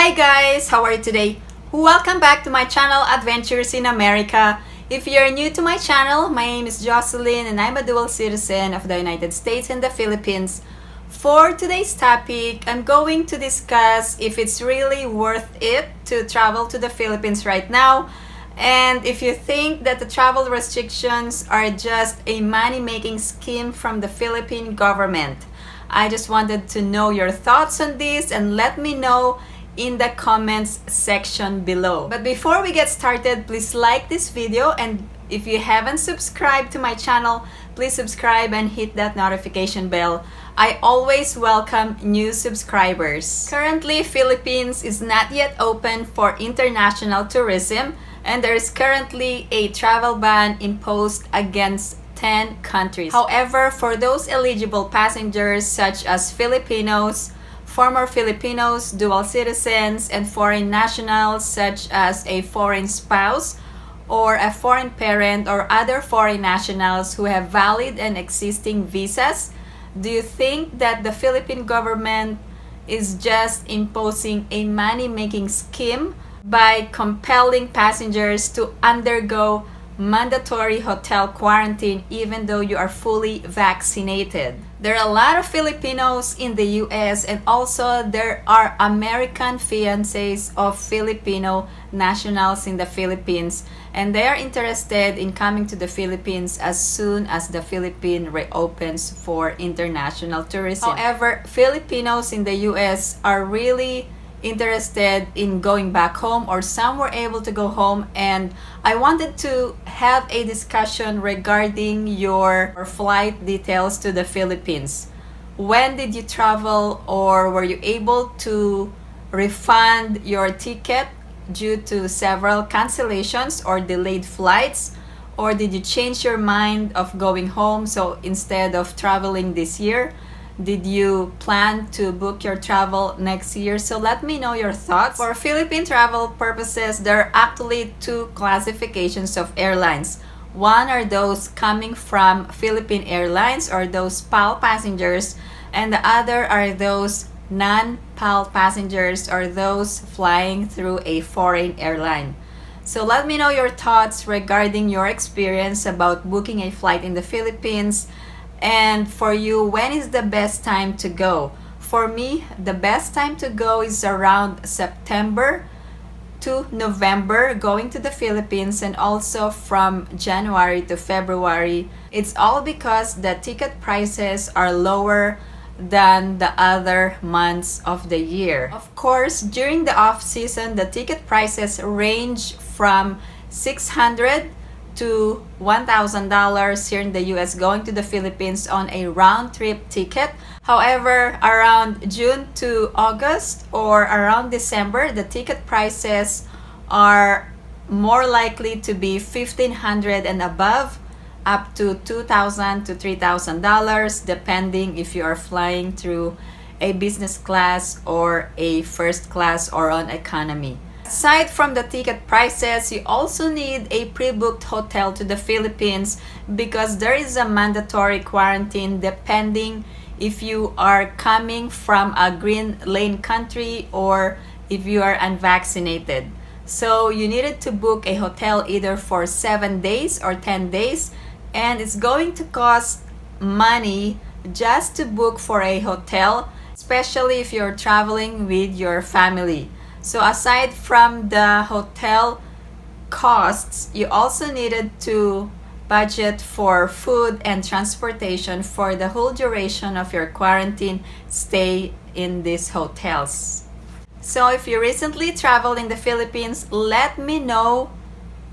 Hi guys, how are you today? Welcome back to my channel Adventures in America. If you're new to my channel, my name is Jocelyn and I'm a dual citizen of the United States and the Philippines. For today's topic, I'm going to discuss if it's really worth it to travel to the Philippines right now, and if you think that the travel restrictions are just a money-making scheme from the Philippine government. I just wanted to know your thoughts on this and let me know in the comments section below. But before we get started, please like this video, and if you haven't subscribed to my channel, please subscribe and hit that notification bell. I always welcome new subscribers. Currently, Philippines is not yet open for international tourism, and there is currently a travel ban imposed against 10 countries. However, for those eligible passengers such as Filipinos, former Filipinos, dual citizens, and foreign nationals such as a foreign spouse or a foreign parent or other foreign nationals who have valid and existing visas, do you think that the Philippine government is just imposing a money-making scheme by compelling passengers to undergo mandatory hotel quarantine even though you are fully vaccinated? There are a lot of Filipinos in the US, and also there are American fiancés of Filipino nationals in the Philippines, and they are interested in coming to the Philippines as soon as the Philippines reopens for international tourism. However, Filipinos in the US are really interested in going back home, or some were able to go home, and I wanted to have a discussion regarding your flight details to the Philippines. When did you travel, or were you able to refund your ticket due to several cancellations or delayed flights, or did you change your mind of going home, so instead of traveling this year, did you plan to book your travel next year? So let me know your thoughts. For Philippine travel purposes, there are actually two classifications of airlines. One are those coming from Philippine Airlines, or those PAL passengers, and the other are those non-PAL passengers, or those flying through a foreign airline. So let me know your thoughts regarding your experience about booking a flight in the Philippines. And for you, when is the best time to go? For me, the best time to go is around September to November, going to the Philippines, and also from January to February. It's all because the ticket prices are lower than the other months of the year. Of course, during the off-season, the ticket prices range from $600 to $1,000 here in the US going to the Philippines on a round-trip ticket. However, around June to August or around December, the ticket prices are more likely to be $1,500 and above, up to $2,000 to $3,000, depending if you are flying through a business class or a first class or on economy. Aside from the ticket prices, you also need a pre-booked hotel to the Philippines, because there is a mandatory quarantine depending if you are coming from a green lane country or if you are unvaccinated. So you needed to book a hotel either for 7 days or 10 days, and it's going to cost money just to book for a hotel, especially if you're traveling with your family. So aside from the hotel costs, you also needed to budget for food and transportation for the whole duration of your quarantine stay in these hotels. So if you recently traveled in the Philippines, let me know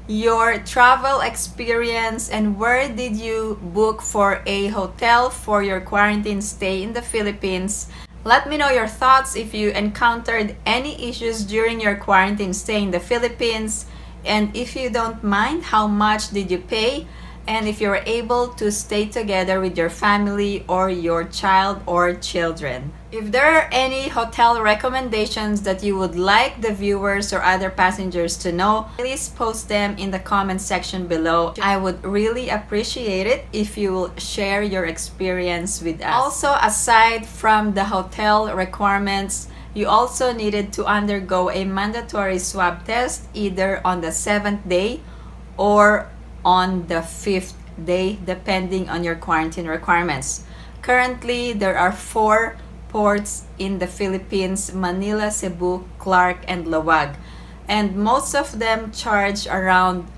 your travel experience and where did you book for a hotel for your quarantine stay in the Philippines. Let me know your thoughts if you encountered any issues during your quarantine stay in the Philippines, and if you don't mind, how much did you pay, and if you were able to stay together with your family or your child or children. If there are any hotel recommendations that you would like the viewers or other passengers to know, please post them in the comment section below. I would really appreciate it if you will share your experience with us. Also, aside from the hotel requirements, you also needed to undergo a mandatory swab test either on the 7th day or on the 5th day, depending on your quarantine requirements. Currently, there are 4 ports in the Philippines: Manila, Cebu, Clark, and Lawag. And most of them charge around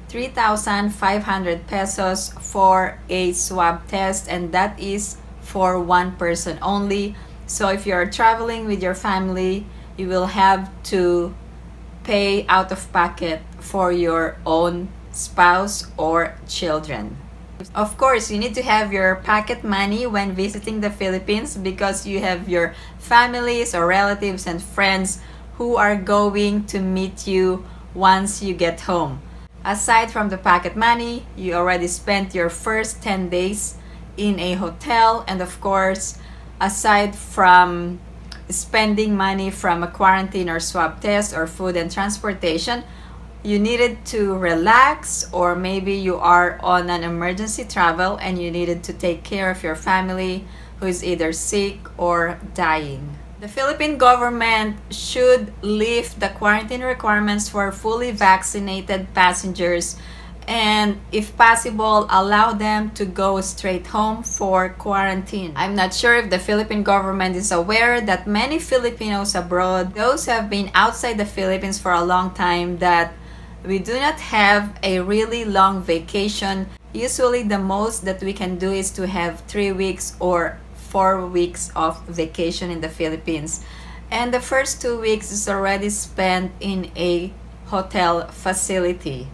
3,500 pesos for a swab test, and that is for one person only. So if you're traveling with your family, you will have to pay out of pocket for your own spouse or children. Of course, you need to have your pocket money when visiting the Philippines because you have your families or relatives and friends who are going to meet you once you get home. Aside from the pocket money, you already spent your first 10 days in a hotel, and of course, aside from spending money from a quarantine or swab test or food and transportation, you needed to relax, or maybe you are on an emergency travel and you needed to take care of your family who is either sick or dying. The Philippine government should lift the quarantine requirements for fully vaccinated passengers and, if possible, allow them to go straight home for quarantine. I'm not sure if the Philippine government is aware that many Filipinos abroad, those who have been outside the Philippines for a long time, that we do not have a really long vacation. Usually the most that we can do is to have 3 weeks or 4 weeks of vacation in the Philippines. And the first 2 weeks is already spent in a hotel facility.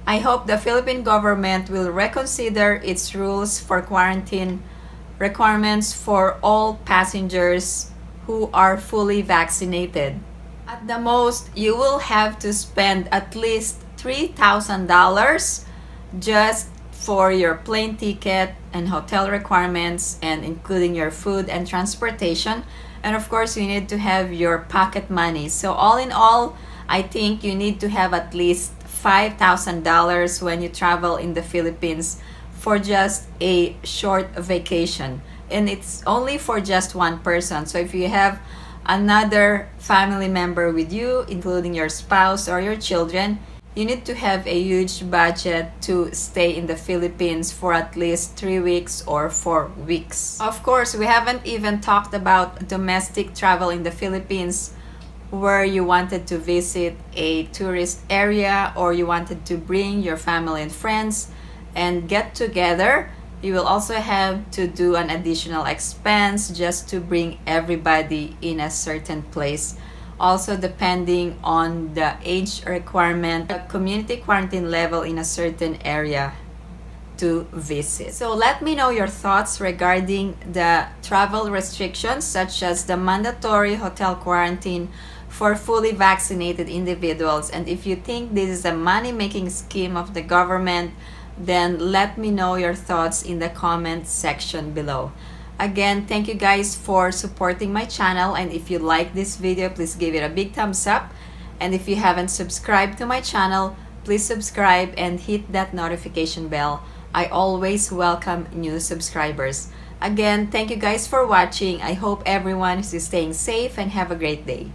I hope the Philippine government will reconsider its rules for quarantine requirements for all passengers who are fully vaccinated. At the most, you will have to spend at least $3,000 just for your plane ticket and hotel requirements, and including your food and transportation. And of course, you need to have your pocket money. So all in all, I think you need to have at least $5,000 when you travel in the Philippines for just a short vacation. And it's only for just one person. So if you have another family member with you, including your spouse or your children, you need to have a huge budget to stay in the Philippines for at least 3 weeks or 4 weeks. Of course, we haven't even talked about domestic travel in the Philippines, where you wanted to visit a tourist area or you wanted to bring your family and friends and get together. You will also have to do an additional expense just to bring everybody in a certain place. Also, depending on the age requirement, the community quarantine level in a certain area to visit. So let me know your thoughts regarding the travel restrictions, such as the mandatory hotel quarantine for fully vaccinated individuals. And if you think this is a money-making scheme of the government, then let me know your thoughts in the comment section below. Again, thank you guys for supporting my channel, and if you like this video, please give it a big thumbs up. And if you haven't subscribed to my channel, please subscribe and hit that notification bell. I always welcome new subscribers. Again, thank you guys for watching. I hope everyone is staying safe and have a great day.